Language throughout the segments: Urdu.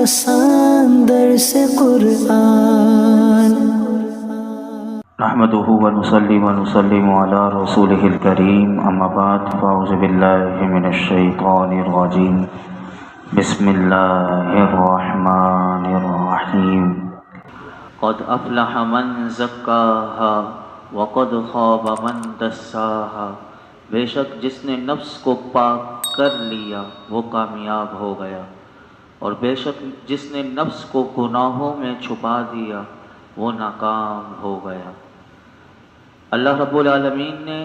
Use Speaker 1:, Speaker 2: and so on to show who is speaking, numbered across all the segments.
Speaker 1: آسان درس قرآن
Speaker 2: نحمده ونصلي ونسلم على رسوله الكريم اما بعد فاعوذ بالله من الشيطان الرجيم بسم الله الرحمن الرحيم قد افلح من زکاها وقد خاب من دساها بے شک جس نے نفس کو پاک کر لیا وہ کامیاب ہو گیا، اور بے شک جس نے نفس کو گناہوں میں چھپا دیا وہ ناکام ہو گیا۔ اللہ رب العالمین نے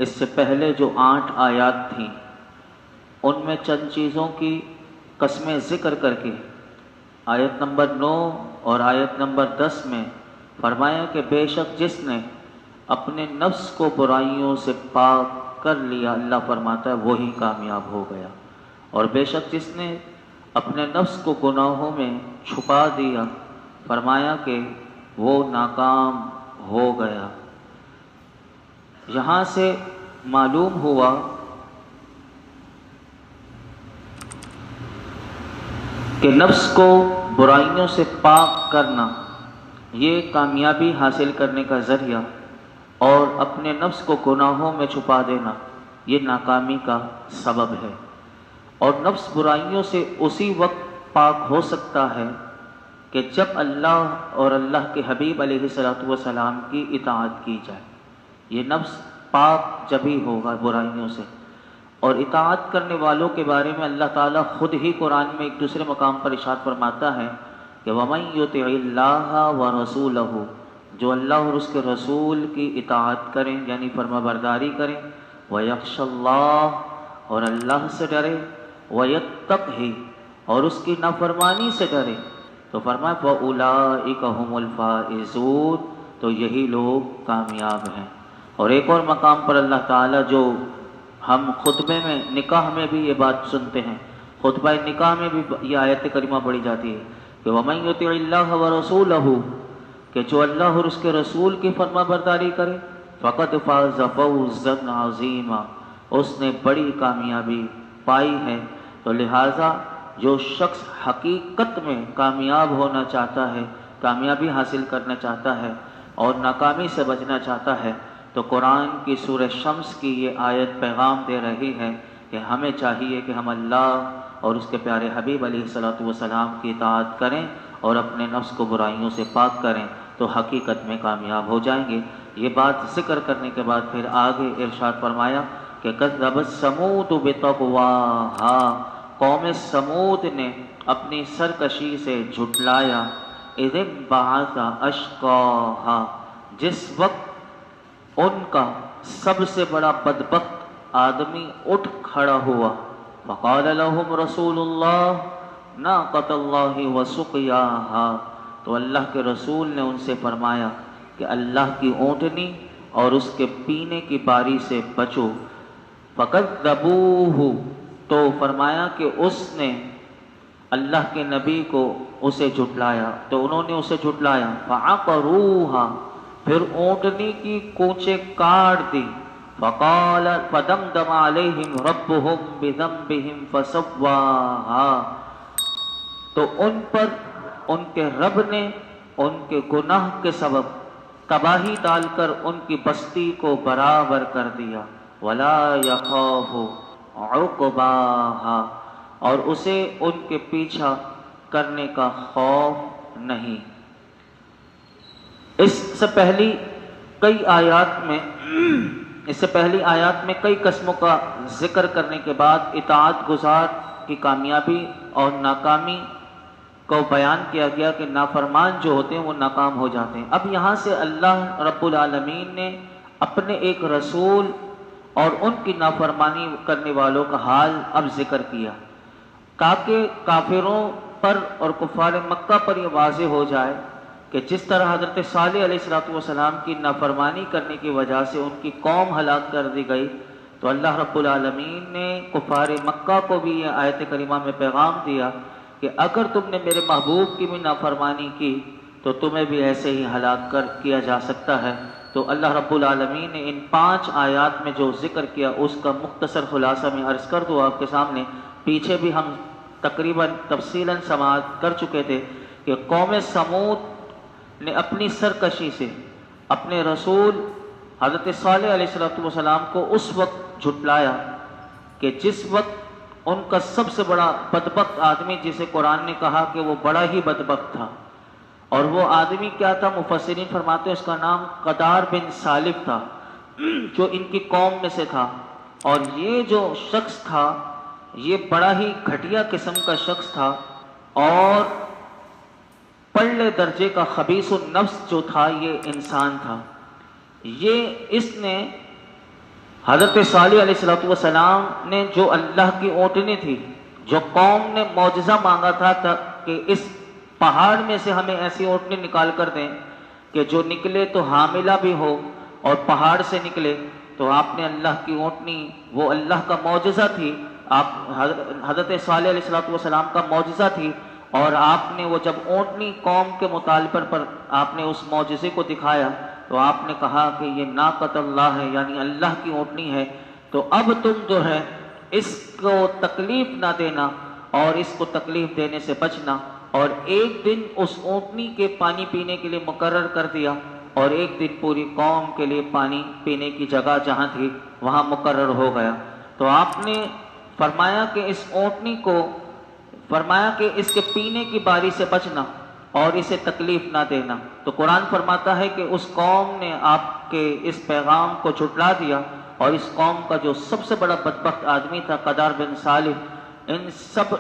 Speaker 2: اس سے پہلے جو 8 آیات تھیں ان میں چند چیزوں کی قسمیں ذکر کر کے آیت نمبر 9 اور آیت نمبر 10 میں فرمایا کہ بے شک جس نے اپنے نفس کو برائیوں سے پاک کر لیا، اللہ فرماتا ہے وہی کامیاب ہو گیا، اور بے شک جس نے اپنے نفس کو گناہوں میں چھپا دیا فرمایا کہ وہ ناکام ہو گیا۔ یہاں سے معلوم ہوا کہ نفس کو برائیوں سے پاک کرنا یہ کامیابی حاصل کرنے کا ذریعہ، اور اپنے نفس کو گناہوں میں چھپا دینا یہ ناکامی کا سبب ہے۔ اور نفس برائیوں سے اسی وقت پاک ہو سکتا ہے کہ جب اللہ اور اللہ کے حبیب علیہ السلام کی اطاعت کی جائے، یہ نفس پاک جب ہی ہوگا برائیوں سے۔ اور اطاعت کرنے والوں کے بارے میں اللہ تعالیٰ خود ہی قرآن میں ایک دوسرے مقام پر ارشاد فرماتا ہے کہ وَمَن يُطِعِ اللَّهَ وَرَسُولَهُ، جو اللہ اور اس کے رسول کی اطاعت کریں یعنی فرما برداری کریں، وَيَخْشَ اللَّهَ، اور اللہ سے ڈرے، وَيَتَّقْهِ، اور اس کی نافرمانی سے ڈرے، تو فرمایا فَأُولَٰئِكَ هُمُ الْفَائِزُونَ، تو یہی لوگ کامیاب ہیں۔ اور ایک اور مقام پر اللہ تعالیٰ، جو ہم خطبے میں نکاح میں بھی یہ بات سنتے ہیں، خطبہ نکاح میں بھی یہ آیت کریمہ پڑھی جاتی ہے کہ وَمَن يُطِعِ اللَّهَ وَرَسُولَهُ، کہ جو اللہ اور اس کے رسول کی فرما برداری کرے، فَقَدْ فَازَ فَوْزًا عَظِيمًا، اس نے بڑی کامیابی پائی ہے۔ تو لہٰذا جو شخص حقیقت میں کامیاب ہونا چاہتا ہے، کامیابی حاصل کرنا چاہتا ہے اور ناکامی سے بچنا چاہتا ہے، تو قرآن کی سورہ شمس کی یہ آیت پیغام دے رہی ہے کہ ہمیں چاہیے کہ ہم اللہ اور اس کے پیارے حبیب علیہ السلام کی اطاعت کریں اور اپنے نفس کو برائیوں سے پاک کریں، تو حقیقت میں کامیاب ہو جائیں گے۔ یہ بات ذکر کرنے کے بعد پھر آگے ارشاد فرمایا کہ کذبت ثمود بطغواہا، قوم سمود نے اپنی سرکشی سے جھٹلایا، اذ انبعث اشقاہا، جس وقت ان کا سب سے بڑا بدبخت آدمی اٹھ کھڑا ہوا، فقال لهم رسول اللہ ناقۃ اللہ وسقیاہا، تو اللہ کے رسول نے ان سے فرمایا کہ اللہ کی اونٹنی اور اس کے پینے کی باری سے بچو۔ فکذبوہ، تو فرمایا کہ اس نے اللہ کے نبی کو اسے جھٹلایا، تو انہوں نے اسے جھٹلایا، فعقروہا، پھر اونٹنی کی کونچیں کاٹ دی، فقال فدمدم علیہم ربہم بذنبہم فسواہا، تو ان پر ان کے رب نے ان کے گناہ کے سبب تباہی ڈال کر ان کی بستی کو برابر کر دیا، ولا یخاف عقباہا، اور اسے ان کے پیچھا کرنے کا خوف نہیں۔ اس سے پہلی آیات میں کئی قسموں کا ذکر کرنے کے بعد اطاعت گزار کی کامیابی اور ناکامی کو بیان کیا گیا کہ نافرمان جو ہوتے ہیں وہ ناکام ہو جاتے ہیں۔ اب یہاں سے اللہ رب العالمین نے اپنے ایک رسول اور ان کی نافرمانی کرنے والوں کا حال اب ذکر کیا، تاکہ کافروں پر اور کفار مکہ پر یہ واضح ہو جائے کہ جس طرح حضرت صالح علیہ السلام کی نافرمانی کرنے کی وجہ سے ان کی قوم ہلاک کر دی گئی، تو اللہ رب العالمین نے کفار مکہ کو بھی یہ آیت کریمہ میں پیغام دیا کہ اگر تم نے میرے محبوب کی بھی نافرمانی کی تو تمہیں بھی ایسے ہی ہلاک کیا جا سکتا ہے۔ تو اللہ رب العالمین نے ان 5 آیات میں جو ذکر کیا اس کا مختصر خلاصہ میں عرض کر دوں آپ کے سامنے۔ پیچھے بھی ہم تقریباً تفصیلاً سماعت کر چکے تھے کہ قوم سمود نے اپنی سرکشی سے اپنے رسول حضرت صالح علیہ السلام کو اس وقت جھٹلایا کہ جس وقت ان کا سب سے بڑا بدبخت آدمی، جسے قرآن نے کہا کہ وہ بڑا ہی بدبخت تھا، اور وہ آدمی کیا تھا؟ مفسرین فرماتے ہیں اس کا نام قدار بن سالف تھا، جو ان کی قوم میں سے تھا۔ اور یہ جو شخص تھا یہ بڑا ہی گھٹیا قسم کا شخص تھا، اور پلے درجے کا خبیث النفس جو تھا یہ انسان تھا۔ اس نے حضرت صالح علیہ السلام نے جو اللہ کی اونٹنی تھی، جو قوم نے معجزہ مانگا تھا کہ اس پہاڑ میں سے ہمیں ایسی اونٹنی نکال کر دیں کہ جو نکلے تو حاملہ بھی ہو اور پہاڑ سے نکلے، تو آپ نے اللہ کی اونٹنی، وہ اللہ کا معجزہ تھی، آپ حضرت صالح علیہ السلام کا معجزہ تھی، اور آپ نے وہ جب اونٹنی قوم کے مطالبے پر آپ نے اس معجزے کو دکھایا تو آپ نے کہا کہ یہ ناقۃ اللہ ہے، یعنی اللہ کی اونٹنی ہے، تو اب تم جو ہے اس کو تکلیف نہ دینا اور اس کو تکلیف دینے سے بچنا۔ اور ایک دن اس اونٹنی کے پانی پینے کے لیے مقرر کر دیا، اور ایک دن پوری قوم کے لیے پانی پینے کی جگہ جہاں تھی وہاں مقرر ہو گیا۔ تو آپ نے فرمایا کہ اس اونٹنی کو فرمایا کہ اس کے پینے کی باری سے بچنا اور اسے تکلیف نہ دینا۔ تو قرآن فرماتا ہے کہ اس قوم نے آپ کے اس پیغام کو جھٹلا دیا، اور اس قوم کا جو سب سے بڑا بدبخت آدمی تھا قدار بن صالح،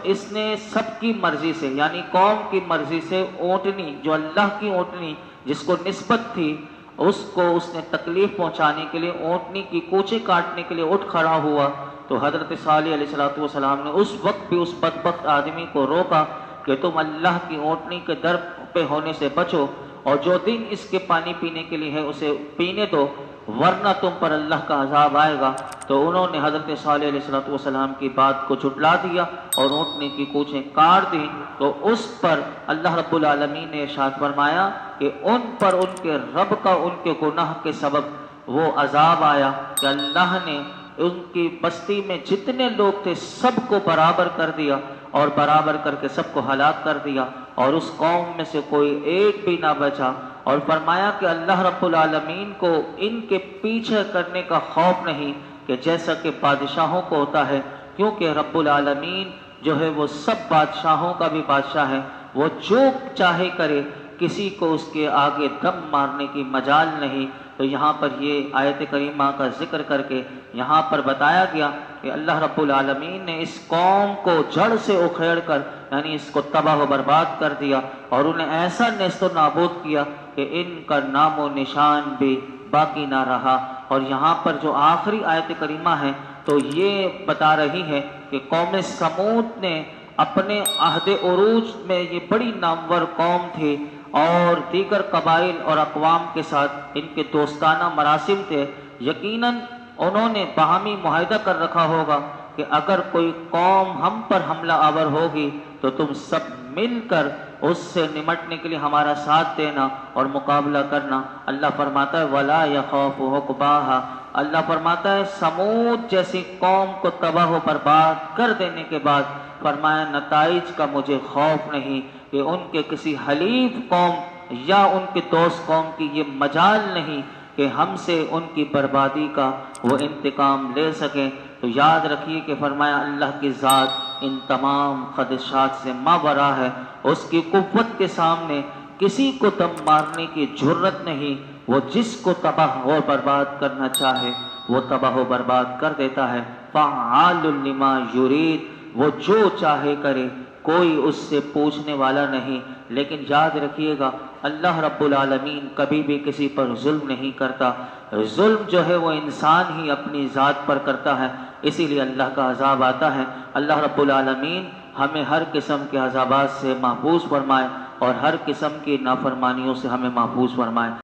Speaker 2: اس نے سب کی مرضی سے، یعنی قوم کی مرضی سے اونٹنی، جو اللہ کی اونٹنی جس کو نسبت تھی، اس کو اس نے تکلیف پہنچانے کے لیے اونٹنی کی کوچے کاٹنے کے لیے اٹھ کھڑا ہوا۔ تو حضرت صالح علیہ السلام نے اس وقت بھی اس بدبخت آدمی کو روکا کہ تم اللہ کی اونٹنی کے در پہ ہونے سے بچو، اور جو دن اس کے پانی پینے کے لیے ہے اسے پینے دو، ورنہ تم پر اللہ کا عذاب آئے گا۔ تو انہوں نے حضرت صالح علیہ السلام کی بات کو جھٹلا دیا اور اونٹنی کی کوچیں کاٹ دی۔ تو اس پر اللہ رب العالمین نے ارشاد فرمایا کہ ان پر ان کے رب کا ان کے گناہ کے سبب وہ عذاب آیا کہ اللہ نے ان کی بستی میں جتنے لوگ تھے سب کو برابر کر دیا، اور برابر کر کے سب کو ہلاک کر دیا، اور اس قوم میں سے کوئی ایک بھی نہ بچا۔ اور فرمایا کہ اللہ رب العالمین کو ان کے پیچھے کرنے کا خوف نہیں، کہ جیسا کہ بادشاہوں کو ہوتا ہے، کیونکہ رب العالمین جو ہے وہ سب بادشاہوں کا بھی بادشاہ ہے، وہ جو چاہے کرے، کسی کو اس کے آگے دم مارنے کی مجال نہیں۔ تو یہاں پر یہ آیت کریمہ کا ذکر کر کے یہاں پر بتایا گیا کہ اللہ رب العالمین نے اس قوم کو جڑ سے اکھیڑ کر، یعنی اس کو تباہ و برباد کر دیا، اور انہیں ایسا نیست و نابود کیا کہ ان کا نام و نشان بھی باقی نہ رہا۔ اور یہاں پر جو آخری آیت کریمہ ہے تو یہ بتا رہی ہے کہ قوم سمود نے اپنے عہد عروج میں، یہ بڑی نامور قوم تھی اور دیگر قبائل اور اقوام کے ساتھ ان کے دوستانہ مراسم تھے، یقیناً انہوں نے باہمی معاہدہ کر رکھا ہوگا کہ اگر کوئی قوم ہم پر حملہ آور ہوگی تو تم سب مل کر اس سے نمٹنے کے لیے ہمارا ساتھ دینا اور مقابلہ کرنا۔ اللہ فرماتا ہے وَلَا يَخَافُ عُقْبَاهَا، اللہ فرماتا ہے سمود جیسی قوم کو تباہ و برباد کر دینے کے بعد فرمایا نتائج کا مجھے خوف نہیں، کہ ان کے کسی حلیف قوم یا ان کے دوست قوم کی یہ مجال نہیں کہ ہم سے ان کی بربادی کا وہ انتقام لے سکیں۔ تو یاد رکھیے کہ فرمایا اللہ کی ذات ان تمام خدشات سے ماورا ہے، اس کی قوت کے سامنے کسی کو دم مارنے کی جرت نہیں، وہ جس کو تباہ و برباد کرنا چاہے وہ تباہ و برباد کر دیتا ہے۔ فعال لما یرید، وہ جو چاہے کرے، کوئی اس سے پوچھنے والا نہیں۔ لیکن یاد رکھیے گا اللہ رب العالمین کبھی بھی کسی پر ظلم نہیں کرتا، ظلم جو ہے وہ انسان ہی اپنی ذات پر کرتا ہے، اسی لیے اللہ کا عذاب آتا ہے۔ اللہ رب العالمین ہمیں ہر قسم کے عذابات سے محفوظ فرمائے اور ہر قسم کی نافرمانیوں سے ہمیں محفوظ فرمائے۔